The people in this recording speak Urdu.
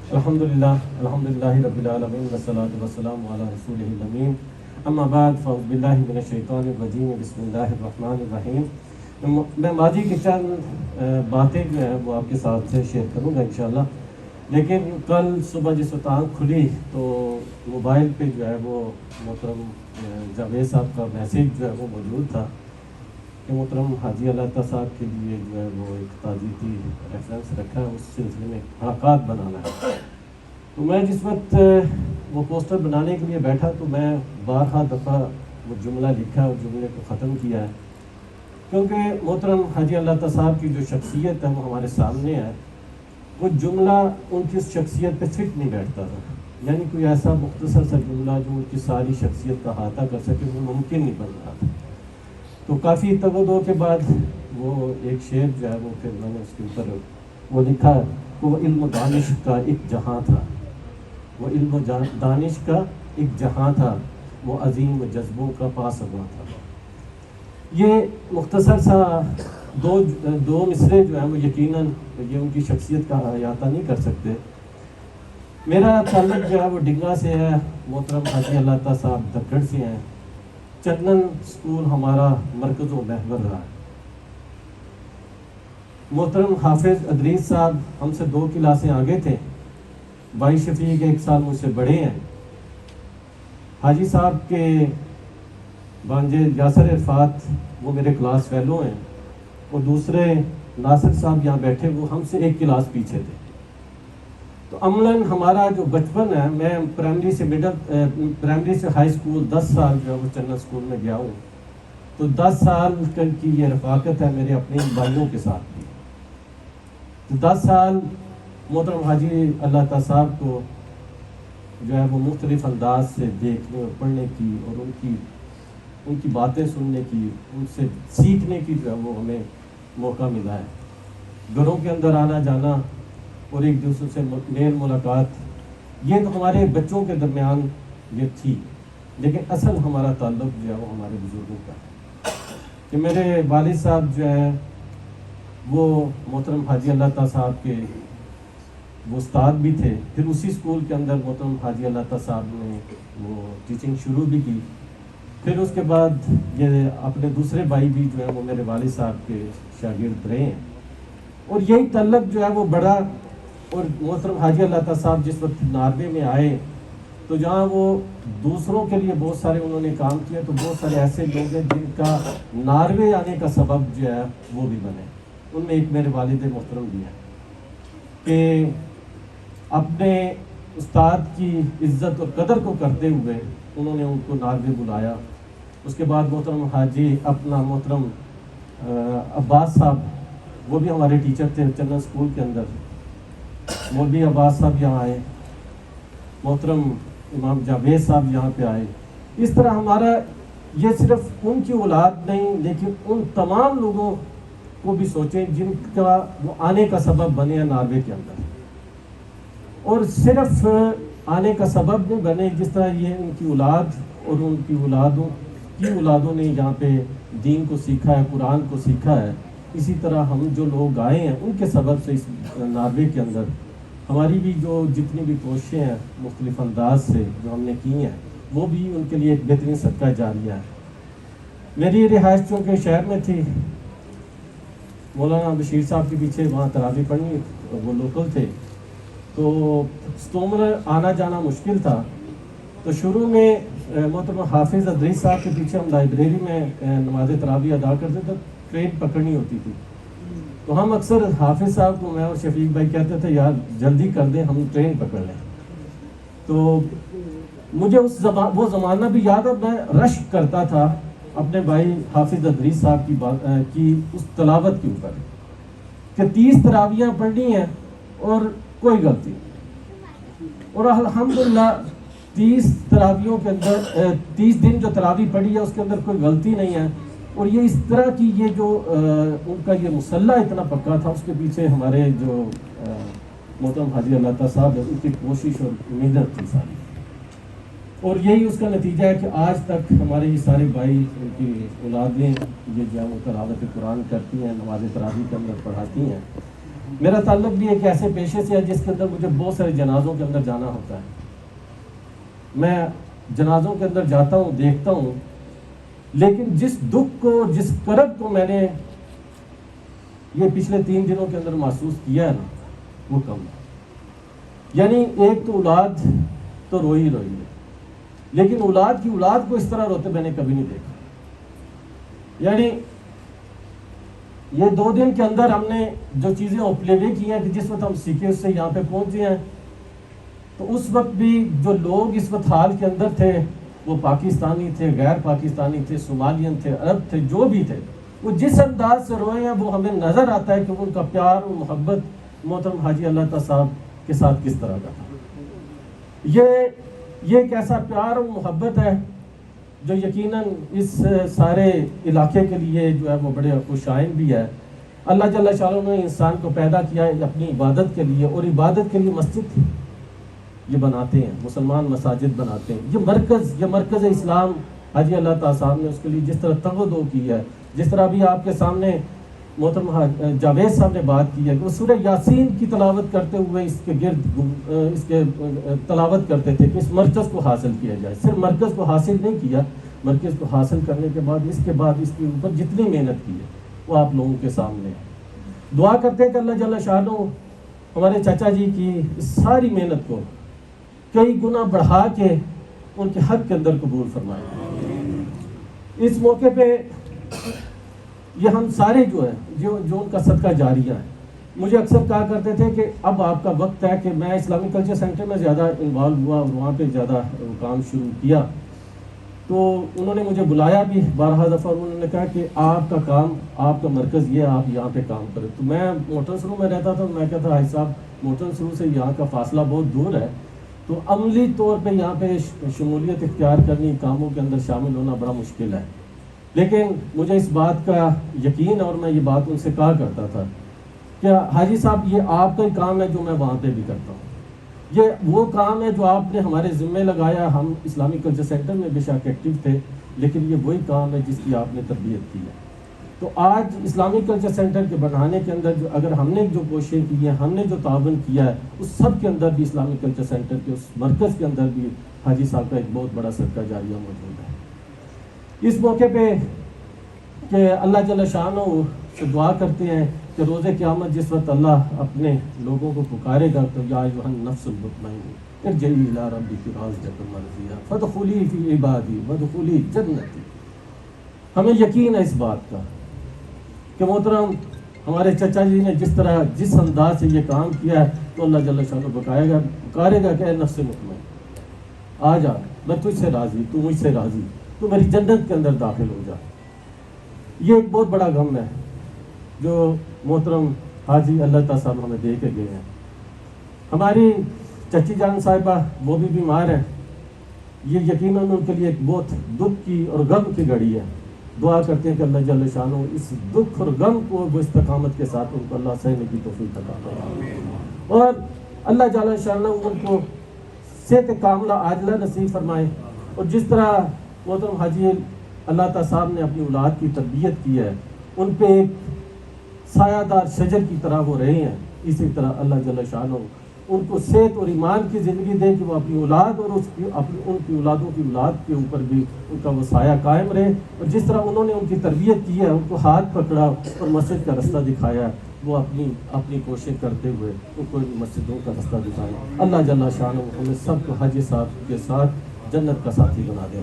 الحمدللہ رب العالمین والصلاة والسلام علی رسولہ الامین اما بعد فاعوذ باللہ من الشیطان الرجیم بسم اللہ الرحمن الرحیم۔ میں ماضی کی چند باتیں جو ہیں وہ آپ کے ساتھ سے شیئر کروں گا انشاءاللہ، لیکن کل صبح جس وقت آنکھ کھلی تو موبائل پہ جو ہے وہ محترم جاوید صاحب کا میسیج جو ہے وہ موجود تھا کہ محترم حاجی اللہ صاحب کے لیے جو ہے وہ ایک تعزیتی ریفرنس رکھا ہے، اس سلسلے میں حلقات بنانا ہے۔ تو میں جس وقت وہ پوسٹر بنانے کے لیے بیٹھا تو میں بارہا دفعہ وہ جملہ لکھا اور جملے کو ختم کیا ہے، کیونکہ محترم حاجی اللہ صاحب کی جو شخصیت ہے وہ ہمارے سامنے ہے، وہ جملہ ان کی شخصیت پہ فٹ نہیں بیٹھتا تھا، یعنی کوئی ایسا مختصر سا جملہ جو ان کی ساری شخصیت کا احاطہ کر سکے وہ ممکن نہیں بن رہا تھا۔ تو کافی تبدو کے بعد وہ ایک شعر جو ہے وہ پھر میں نے اس کے اوپر وہ لکھا کہ وہ علم و دانش کا ایک جہاں تھا، وہ علم و دانش کا ایک جہاں تھا، وہ عظیم جذبوں کا پاسباں تھا۔ یہ مختصر سا دو مصرے جو ہیں وہ یقیناً یہ ان کی شخصیت کا احاطہ نہیں کر سکتے۔ میرا تعلق جو ہے وہ ڈنگا سے ہے، محترم حاجی اللہ صاحب دکڑ سے ہیں۔ چندن اسکول ہمارا مرکز و محور رہا ہے۔ محترم حافظ ادریس صاحب ہم سے 2 کلاسیں آگے تھے، بھائی شفیق 1 سال مجھ سے بڑے ہیں۔ حاجی صاحب کے بانجے یاسر عرفات وہ میرے کلاس فیلو ہیں، اور دوسرے ناصر صاحب یہاں بیٹھے وہ ہم سے 1 کلاس پیچھے تھے۔ تو عملاً ہمارا جو بچپن ہے، میں پرائمری سے ہائی اسکول 10 سال جو ہے وہ چندن اسکول میں گیا ہوں، تو 10 سال کی یہ رفاقت ہے میرے اپنے بھائیوں کے ساتھ بھی۔ تو 10 سال محترم حاجی اللہ صاحب کو جو ہے وہ مختلف انداز سے دیکھنے اور پڑھنے کی اور ان کی باتیں سننے کی، ان سے سیکھنے کی جو ہے وہ ہمیں موقع ملا ہے۔ گھروں کے اندر آنا جانا اور ایک دوسرے سے میل ملاقات، یہ تو ہمارے بچوں کے درمیان یہ تھی، لیکن اصل ہمارا تعلق جو ہے وہ ہمارے بزرگوں کا ہے کہ میرے والد صاحب جو ہیں وہ محترم حاجی اللہ صاحب کے وہ استاد بھی تھے، پھر اسی اسکول کے اندر محترم حاجی اللہ صاحب نے وہ ٹیچنگ شروع بھی کی، پھر اس کے بعد یہ اپنے دوسرے بھائی بھی جو ہیں وہ میرے والد صاحب کے شاگرد رہے ہیں، اور یہی تعلق جو ہے وہ بڑا۔ اور محترم حاجی اللہ صاحب جس وقت ناروے میں آئے تو جہاں وہ دوسروں کے لیے بہت سارے انہوں نے کام کیا، تو بہت سارے ایسے لوگ ہیں جن کا ناروے آنے کا سبب جو ہے وہ بھی بنے، ان میں ایک میرے والد محترم بھی ہیں کہ اپنے استاد کی عزت اور قدر کو کرتے ہوئے انہوں نے ان کو ناروے بلایا۔ اس کے بعد محترم حاجی اپنا محترم عباس صاحب وہ بھی ہمارے ٹیچر تھے چندن اسکول کے اندر، مولوی عباس صاحب یہاں آئے، محترم امام جاوید صاحب یہاں پہ آئے۔ اس طرح ہمارا یہ صرف ان کی اولاد نہیں، لیکن ان تمام لوگوں کو بھی سوچیں جن کا وہ آنے کا سبب بنے ہیں ناروے کے اندر، اور صرف آنے کا سبب نہیں بنے، جس طرح یہ ان کی اولاد اور ان کی اولادوں نے یہاں پہ دین کو سیکھا ہے، قرآن کو سیکھا ہے، اسی طرح ہم جو لوگ آئے ہیں ان کے سبب سے اس ناروے کے اندر ہماری بھی جو جتنی بھی کوششیں ہیں مختلف انداز سے جو ہم نے کی ہیں وہ بھی ان کے لیے ایک بہترین صدقہ جاریہ ہے۔ میری رہائش چونکہ شہر میں تھی، مولانا بشیر صاحب کے پیچھے وہاں تراویح پڑھنی، وہ لوکل تھے، تو ستومر آنا جانا مشکل تھا، تو شروع میں محترم حافظ ادریس صاحب کے پیچھے ہم لائبریری میں نماز تراویح ادا کرتے تھے، ٹرین پکڑنی ہوتی تھی، تو ہم اکثر حافظ صاحب کو میں اور شفیق بھائی کہتے تھے یار جلدی کر دیں ہم ٹرین پکڑ لیں۔ تو مجھے وہ زمانہ بھی یاد ہے، میں رشک کرتا تھا اپنے بھائی حافظ ادریس صاحب کی اس تلاوت کے اوپر کہ 30 تراویحیں پڑھنی ہیں اور کوئی غلطی نہیں، اور الحمدللہ 30 تراویحوں کے اندر 30 دن جو تراویح پڑھی ہے اس کے اندر کوئی غلطی نہیں ہے، اور یہ اس طرح کی یہ جو ان کا یہ مسلح اتنا پکا تھا، اس کے پیچھے ہمارے جو محترم حاجی اللہ صاحب ہے ان کی کوشش اور محنت تھی ساری، اور یہی اس کا نتیجہ ہے کہ آج تک ہمارے یہ سارے بھائی ان کی اولادیں یہ جو ہے وہ تلاوت قرآن کرتی ہیں، نماز تراویح کے اندر پڑھاتی ہیں۔ میرا تعلق بھی ایک ایسے پیشے سے ہے جس کے اندر مجھے بہت سارے جنازوں کے اندر جانا ہوتا ہے. میں جنازوں کے اندر جاتا ہوں، دیکھتا ہوں، لیکن جس دکھ کو، جس کرب کو میں نے یہ پچھلے 3 دنوں کے اندر محسوس کیا ہے نا، وہ کم ہے. یعنی ایک تو اولاد تو روئی روئی ہے، لیکن اولاد کی اولاد کو اس طرح روتے میں نے کبھی نہیں دیکھا. یعنی یہ 2 دن کے اندر ہم نے جو چیزیں اوپلیوے کی ہیں کہ جس وقت ہم سیکھے اس سے یہاں پہ پہنچے ہیں، تو اس وقت بھی جو لوگ اس وقت حال کے اندر تھے وہ پاکستانی تھے، غیر پاکستانی تھے، صومالین تھے، عرب تھے، جو بھی تھے، وہ جس انداز سے روئے ہیں وہ ہمیں نظر آتا ہے کہ ان کا پیار اور محبت محترم حاجی اللہ تعالیٰ صاحب کے ساتھ کس طرح کا تھا. یہ ایک ایسا پیار اور محبت ہے جو یقیناً اس سارے علاقے کے لیے جو ہے وہ بڑے خوشائن بھی ہے. اللہ جل شانہ نے انسان کو پیدا کیا ہے اپنی عبادت کے لیے، اور عبادت کے لیے مسجد یہ بناتے ہیں، مسلمان مساجد بناتے ہیں. یہ مرکز اسلام حاجی اللہ تعالیٰ صاحب نے اس کے لیے جس طرح تغدو کی ہے، جس طرح ابھی آپ کے سامنے محترم جاوید صاحب نے بات کی ہے کہ وہ سورہ یاسین کی تلاوت کرتے ہوئے اس کے گرد اس کے تلاوت کرتے تھے کہ اس مرکز کو حاصل کیا جائے. صرف مرکز کو حاصل نہیں کیا، مرکز کو حاصل کرنے کے بعد اس کے اوپر جتنی محنت کی ہے وہ آپ لوگوں کے سامنے ہے. دعا کرتے ہیں کہ اللہ جل شانہ ہمارے چچا جی کی اس ساری محنت کو کئی گنا بڑھا کے ان کے حق کے اندر قبول فرمائے. اس موقع پہ یہ ہم سارے جو ہیں جو ان کا صدقہ جاریہ ہے، مجھے اکثر کہا کرتے تھے کہ اب آپ کا وقت ہے کہ میں اسلامی کلچر سینٹر میں زیادہ انوالو ہوا اور وہاں پہ زیادہ کام شروع کیا. تو انہوں نے مجھے بلایا بھی 12 دفعہ، انہوں نے کہا کہ آپ کا کام، آپ کا مرکز یہ، آپ یہاں پہ کام کریں. تو میں موٹر سرو میں رہتا تھا، میں کہتا حاج صاحب موٹر سرو سے یہاں کا فاصلہ بہت دور ہے، تو عملی طور پہ یہاں پہ شمولیت اختیار کرنی، کاموں کے اندر شامل ہونا بڑا مشکل ہے. لیکن مجھے اس بات کا یقین، اور میں یہ بات ان سے کہا کرتا تھا کہ حاجی صاحب یہ آپ کا ہی کام ہے جو میں وہاں پہ بھی کرتا ہوں، یہ وہ کام ہے جو آپ نے ہمارے ذمے لگایا. ہم اسلامی کلچر سینٹر میں بے شک ایکٹیو تھے، لیکن یہ وہی کام ہے جس کی آپ نے تربیت کی ہے. تو آج اسلامی کلچر سینٹر کے بنانے کے اندر جو اگر ہم نے جو کوششیں کی ہیں، ہم نے جو تعاون کیا ہے، اس سب کے اندر بھی اسلامی کلچر سینٹر کے اس مرکز کے اندر بھی حاجی صاحب کا ایک بہت بڑا صدقہ جاریہ موجود ہے. اس موقع پہ کہ اللہ جل شانہ سے دعا کرتے ہیں کہ روز قیامت جس وقت اللہ اپنے لوگوں کو پکارے گا تو یا ایھا النفس المطمئنہ ارجعی الی ربک راضیۃ مرضیہ فادخلی فی عبادی وادخلی جنتی. ہمیں یقین ہے اس بات کا کہ محترم ہمارے چچا جی نے جس انداز سے یہ کام کیا ہے، تو اللہ جل شانہ پکارے گا کہ اے نفس مطمئن آ جا، میں تجھ سے راضی، تو مجھ سے راضی، تو میری جنت کے اندر داخل ہو جا. یہ ایک بہت بڑا غم ہے جو محترم حاجی اللہ تعالیٰ صاحب ہمیں دے کے گئے ہیں. ہماری چچی جان صاحبہ وہ بھی بیمار ہیں، یہ یقیناً ان کے لیے ایک بہت دکھ کی اور غم کی گھڑی ہے. دعا کرتے ہیں کہ اللہ جل شانہ اس دکھ اور غم کو وہ استقامت کے ساتھ ان کو اللہ سہنے کی توفیق عطا فرمائے، اور اللہ جل شانہ ان کو صحت کاملہ عاجلہ نصیب فرمائے. اور جس طرح محترم حاجی اللہ تعالیٰ صاحب نے اپنی اولاد کی تربیت کی ہے، ان پہ ایک سایہ دار شجر کی طرح وہ رہے ہیں، اسی طرح اللہ جل شانہ ان کو صحت اور ایمان کی زندگی دے کہ وہ اپنی اولاد اور ان کی اولادوں کی اولاد کے اوپر بھی ان کا وہ سایہ قائم رہے. اور جس طرح انہوں نے ان کی تربیت کی ہے، ان کو ہاتھ پکڑا اور مسجد کا رستہ دکھایا، وہ اپنی کوشش کرتے ہوئے ان کو مسجدوں کا رستہ دکھائیں. اللہ جل شانہ ہمیں سب کو حاجی صاحب کے ساتھ جنت کا ساتھی بنا دے.